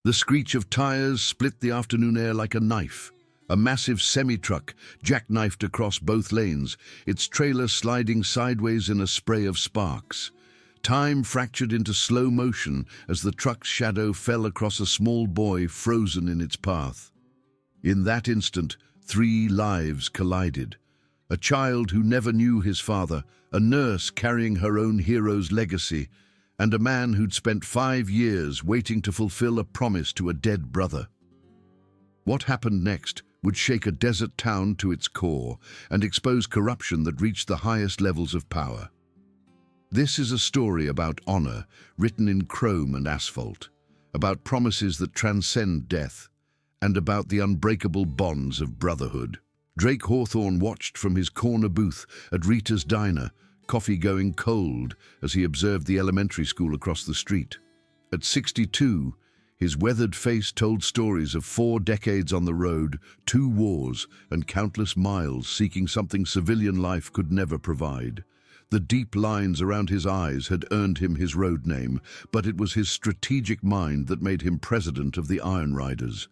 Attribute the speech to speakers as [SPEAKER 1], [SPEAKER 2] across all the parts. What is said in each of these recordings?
[SPEAKER 1] The screech of tires split the afternoon air like a knife. A massive semi-truck jackknifed across both lanes, its trailer sliding sideways in a spray of sparks. Time fractured into slow motion as the truck's shadow fell across a small boy frozen in its path. In that instant, 3 lives collided. A child who never knew his father, a nurse carrying her own hero's legacy, and a man who'd spent 5 years waiting to fulfill a promise to a dead brother. What happened next would shake a desert town to its core and expose corruption that reached the highest levels of power. This is a story about honor, written in chrome and asphalt, about promises that transcend death, and about the unbreakable bonds of brotherhood. Drake Hawthorne watched from his corner booth at Rita's Diner, coffee going cold as he observed the elementary school across the street. At 62, his weathered face told stories of 4 decades on the road, 2 wars, and countless miles seeking something civilian life could never provide. The deep lines around his eyes had earned him his road name, but it was his strategic mind that made him president of the Iron Riders.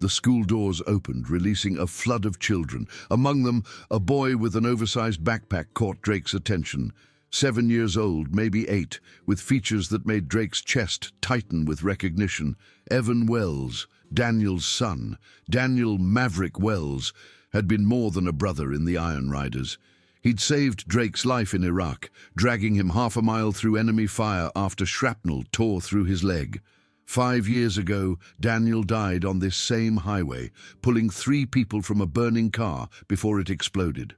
[SPEAKER 1] The school doors opened, releasing a flood of children. Among them, a boy with an oversized backpack caught Drake's attention. 7 years old, maybe 8, with features that made Drake's chest tighten with recognition. Evan Wells, Daniel's son, Daniel Maverick Wells, had been more than a brother in the Iron Riders. He'd saved Drake's life in Iraq, dragging him half a mile through enemy fire after shrapnel tore through his leg. 5 years ago, Daniel died on this same highway, pulling 3 people from a burning car before it exploded.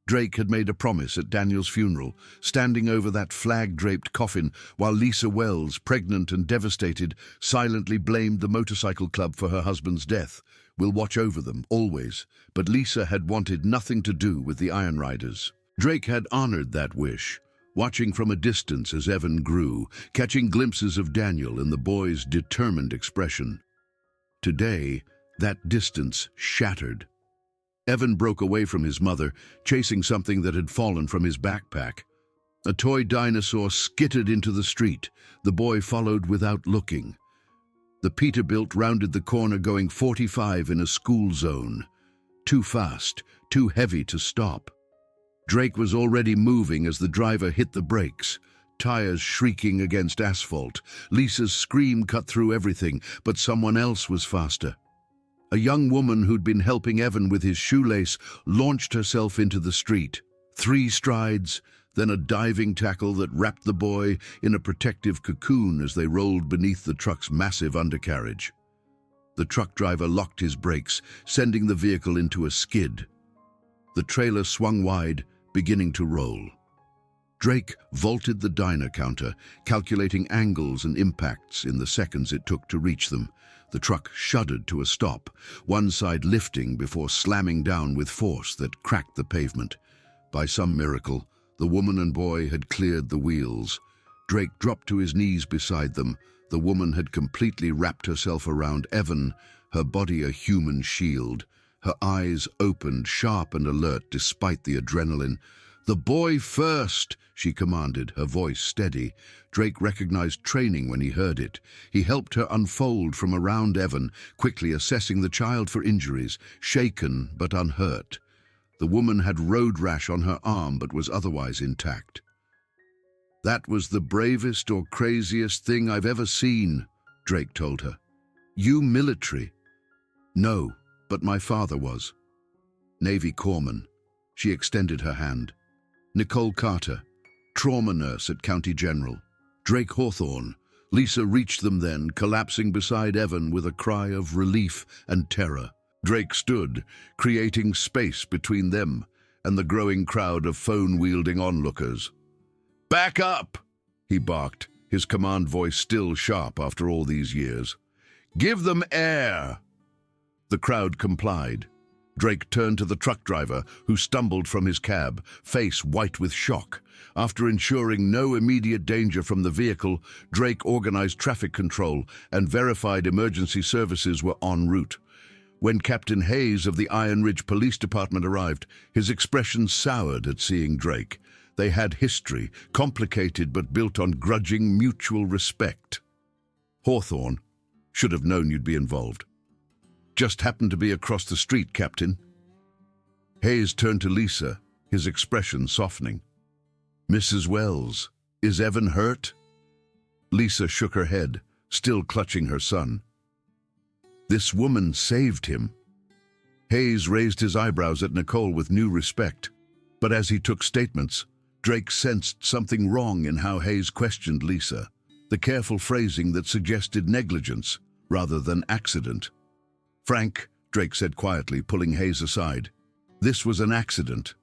[SPEAKER 1] Drake had made a promise at Daniel's funeral, standing over that flag-draped coffin while Lisa Wells, pregnant and devastated, silently blamed the motorcycle club for her husband's death. "We'll watch over them, always." But Lisa had wanted nothing to do with the Iron Riders. Drake had honored that wish, watching from a distance as Evan grew, catching glimpses of Daniel in the boy's determined expression. Today, that distance shattered. Evan broke away from his mother, chasing something that had fallen from his backpack. A toy dinosaur skittered into the street. The boy followed without looking. The Peterbilt rounded the corner going 45 in a school zone. Too fast, too heavy to stop. Drake was already moving as the driver hit the brakes, tires shrieking against asphalt. Lisa's scream cut through everything, but someone else was faster. A young woman who'd been helping Evan with his shoelace launched herself into the street. 3 strides, then a diving tackle that wrapped the boy in a protective cocoon as they rolled beneath the truck's massive undercarriage. The truck driver locked his brakes, sending the vehicle into a skid. The trailer swung wide, beginning to roll. Drake vaulted the diner counter, calculating angles and impacts in the seconds it took to reach them. The truck shuddered to a stop, one side lifting before slamming down with force that cracked the pavement. By some miracle, the woman and boy had cleared the wheels. Drake dropped to his knees beside them. The woman had completely wrapped herself around Evan, her body a human shield. Her eyes opened, sharp and alert despite the adrenaline. "The boy first," she commanded, her voice steady. Drake recognized training when he heard it. He helped her unfold from around Evan, quickly assessing the child for injuries, shaken but unhurt. The woman had road rash on her arm but was otherwise intact. "That was the bravest or craziest thing I've ever seen," Drake told her. "You military?" "No, but my father was." "Navy corpsman." She extended her hand. "Nicole Carter, trauma nurse at County General." "Drake Hawthorne." Lisa reached them then, collapsing beside Evan with a cry of relief and terror. Drake stood, creating space between them and the growing crowd of phone-wielding onlookers. "Back up!" he barked, his command voice still sharp after all these years. "Give them air!" The crowd complied. Drake turned to the truck driver, who stumbled from his cab, face white with shock. After ensuring no immediate danger from the vehicle, Drake organized traffic control and verified emergency services were en route. When Captain Hayes of the Iron Ridge Police Department arrived, his expression soured at seeing Drake. They had history, complicated but built on grudging mutual respect. "Hawthorne, Should have known you'd be involved. Just happened to be across the street, Captain. Hayes turned to Lisa, his expression softening. Mrs. Wells, is Evan hurt? Lisa shook her head, still clutching her son. This woman saved him. Hayes raised his eyebrows at Nicole with new respect. But as he took statements, Drake sensed something wrong in how Hayes questioned Lisa, the careful phrasing that suggested negligence rather than accident. Frank, Drake said quietly, pulling Hayes aside. This was an accident.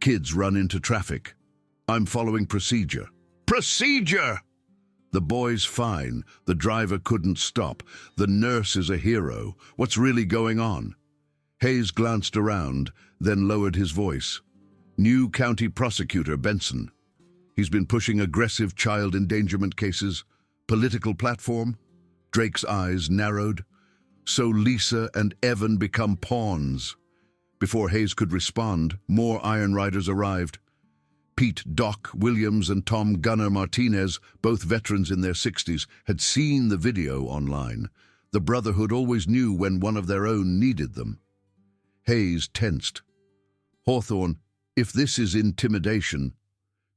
[SPEAKER 1] Kids run into traffic. I'm following procedure. Procedure! The boy's fine. The driver couldn't stop. The nurse is a hero. What's really going on? Hayes glanced around, then lowered his voice. New county prosecutor Benson. He's been pushing aggressive child endangerment cases. Political platform? Drake's eyes narrowed. So Lisa and Evan become pawns. Before Hayes could respond, more Iron Riders arrived. Pete Doc Williams and Tom Gunner Martinez, both veterans in their 60s, had seen the video online. The Brotherhood always knew when one of their own needed them. Hayes tensed. Hawthorne, if this is intimidation,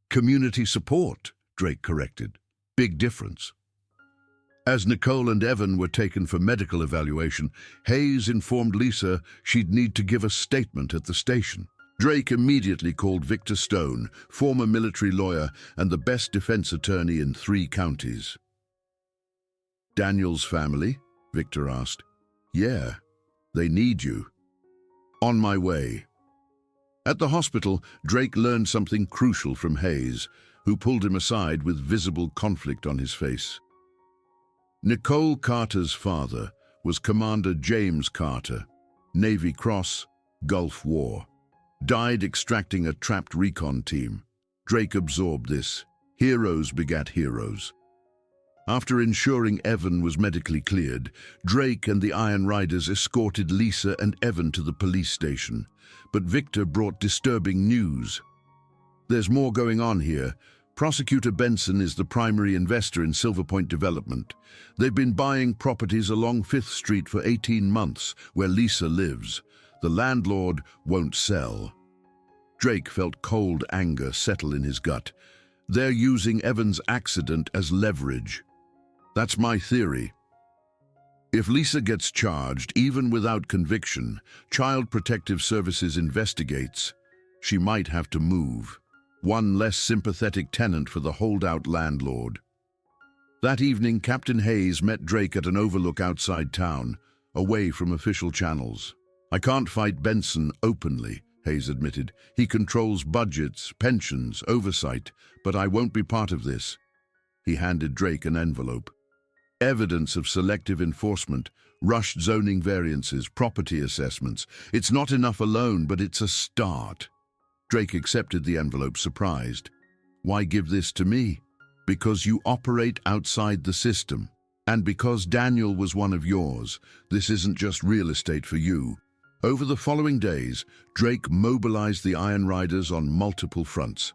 [SPEAKER 1] community support, Drake corrected. Big difference. As Nicole and Evan were taken for medical evaluation, Hayes informed Lisa she'd need to give a statement at the station. Drake immediately called Victor Stone, former military lawyer and the best defense attorney in 3 counties. Daniel's family? Victor asked. Yeah, they need you. On my way. At the hospital, Drake learned something crucial from Hayes, who pulled him aside with visible conflict on his face. Nicole Carter's father was Commander James Carter, Navy Cross, Gulf War. Died extracting a trapped recon team. Drake absorbed this. Heroes begat heroes. After ensuring Evan was medically cleared, Drake and the Iron Riders escorted Lisa and Evan to the police station. But Victor brought disturbing news. There's more going on here. Prosecutor Benson is the primary investor in Silver Point Development. They've been buying properties along 5th Street for 18 months, where Lisa lives. The landlord won't sell. Drake felt cold anger settle in his gut. They're using Evan's accident as leverage. That's my theory. If Lisa gets charged, even without conviction, Child Protective Services investigates, she might have to move. One less sympathetic tenant for the holdout landlord. That evening, Captain Hayes met Drake at an overlook outside town, away from official channels. I can't fight Benson openly, Hayes admitted. He controls budgets, pensions, oversight, but I won't be part of this. He handed Drake an envelope. Evidence of selective enforcement, rushed zoning variances, property assessments. It's not enough alone, but it's a start. Drake accepted the envelope, surprised. Why give this to me? Because you operate outside the system. And because Daniel was one of yours, this isn't just real estate for you. Over the following days, Drake mobilized the Iron Riders on multiple fronts.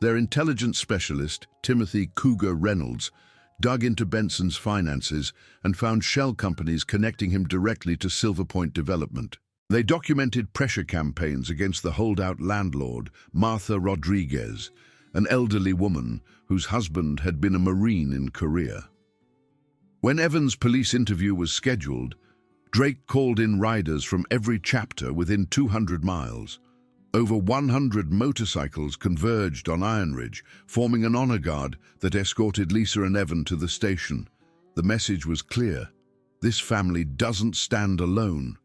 [SPEAKER 1] Their intelligence specialist, Timothy Cougar Reynolds, dug into Benson's finances and found shell companies connecting him directly to Silver Point Development. They documented pressure campaigns against the holdout landlord, Martha Rodriguez, an elderly woman whose husband had been a Marine in Korea. When Evan's police interview was scheduled, Drake called in riders from every chapter within 200 miles. Over 100 motorcycles converged on Iron Ridge, forming an honor guard that escorted Lisa and Evan to the station. The message was clear. This family doesn't stand alone.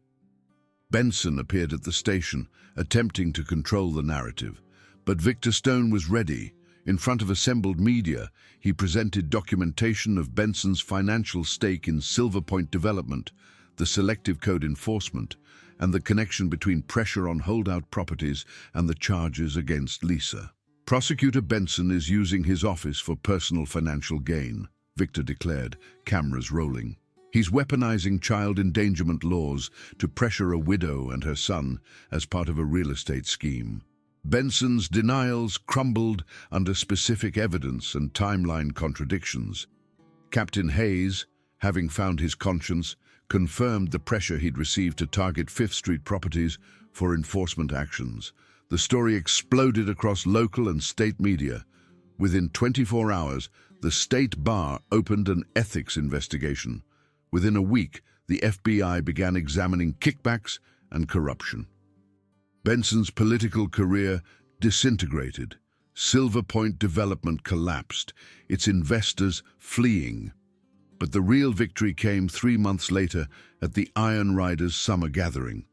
[SPEAKER 1] Benson appeared at the station, attempting to control the narrative. But Victor Stone was ready. In front of assembled media, he presented documentation of Benson's financial stake in Silver Point Development, the selective code enforcement, and the connection between pressure on holdout properties and the charges against Lisa. Prosecutor Benson is using his office for personal financial gain, Victor declared, cameras rolling. He's weaponizing child endangerment laws to pressure a widow and her son as part of a real estate scheme. Benson's denials crumbled under specific evidence and timeline contradictions. Captain Hayes, having found his conscience, confirmed the pressure he'd received to target Fifth Street properties for enforcement actions. The story exploded across local and state media. Within 24 hours, the state bar opened an ethics investigation. Within a week, the FBI began examining kickbacks and corruption. Benson's political career disintegrated. Silver Point development collapsed, its investors fleeing. But the real victory came 3 months later at the Iron Riders' summer gathering.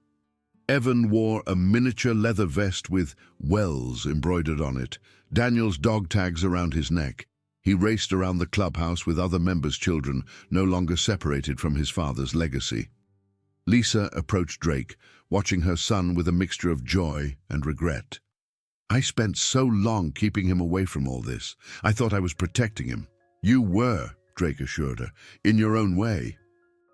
[SPEAKER 1] Evan wore a miniature leather vest with Wells embroidered on it, Daniel's dog tags around his neck. He raced around the clubhouse with other members' children, no longer separated from his father's legacy. Lisa approached Drake, watching her son with a mixture of joy and regret. "I spent so long keeping him away from all this. I thought I was protecting him." "You were," Drake assured her, "in your own way.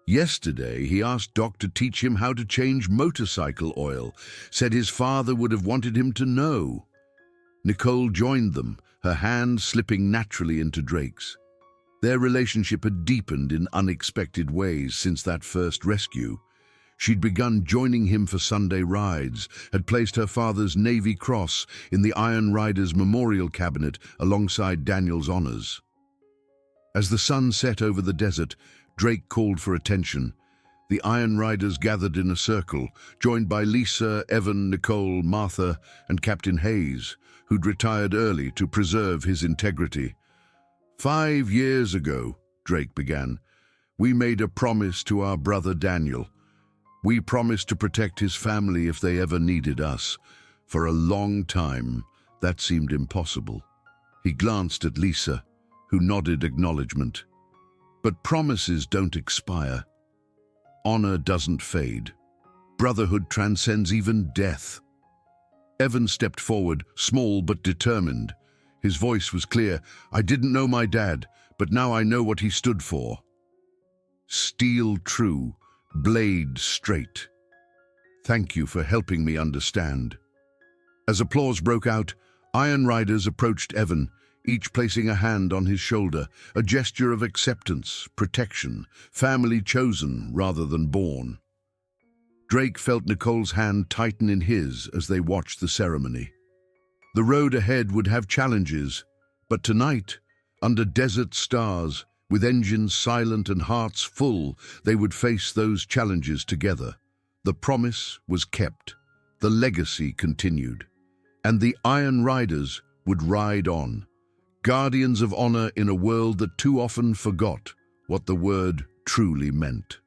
[SPEAKER 1] Yesterday, he asked Doc to teach him how to change motorcycle oil, said his father would have wanted him to know." Nicole joined them, her hand slipping naturally into Drake's. Their relationship had deepened in unexpected ways since that first rescue. She'd begun joining him for Sunday rides, had placed her father's Navy Cross in the Iron Riders Memorial Cabinet alongside Daniel's honors. As the sun set over the desert, Drake called for attention. The Iron Riders gathered in a circle, joined by Lisa, Evan, Nicole, Martha, and Captain Hayes, who'd retired early to preserve his integrity. "5 years ago," Drake began, "we made a promise to our brother Daniel. We promised to protect his family if they ever needed us. For a long time, that seemed impossible." He glanced at Lisa, who nodded acknowledgement. "But promises don't expire. Honor doesn't fade. Brotherhood transcends even death." Evan stepped forward, small but determined. His voice was clear. "I didn't know my dad, but now I know what he stood for. Steel true, blade straight. Thank you for helping me understand." As applause broke out, Iron Riders approached Evan, each placing a hand on his shoulder, a gesture of acceptance, protection, family chosen rather than born. Drake felt Nicole's hand tighten in his as they watched the ceremony. The road ahead would have challenges, but tonight, under desert stars, with engines silent and hearts full, they would face those challenges together. The promise was kept, the legacy continued, and the Iron Riders would ride on, guardians of honor in a world that too often forgot what the word truly meant.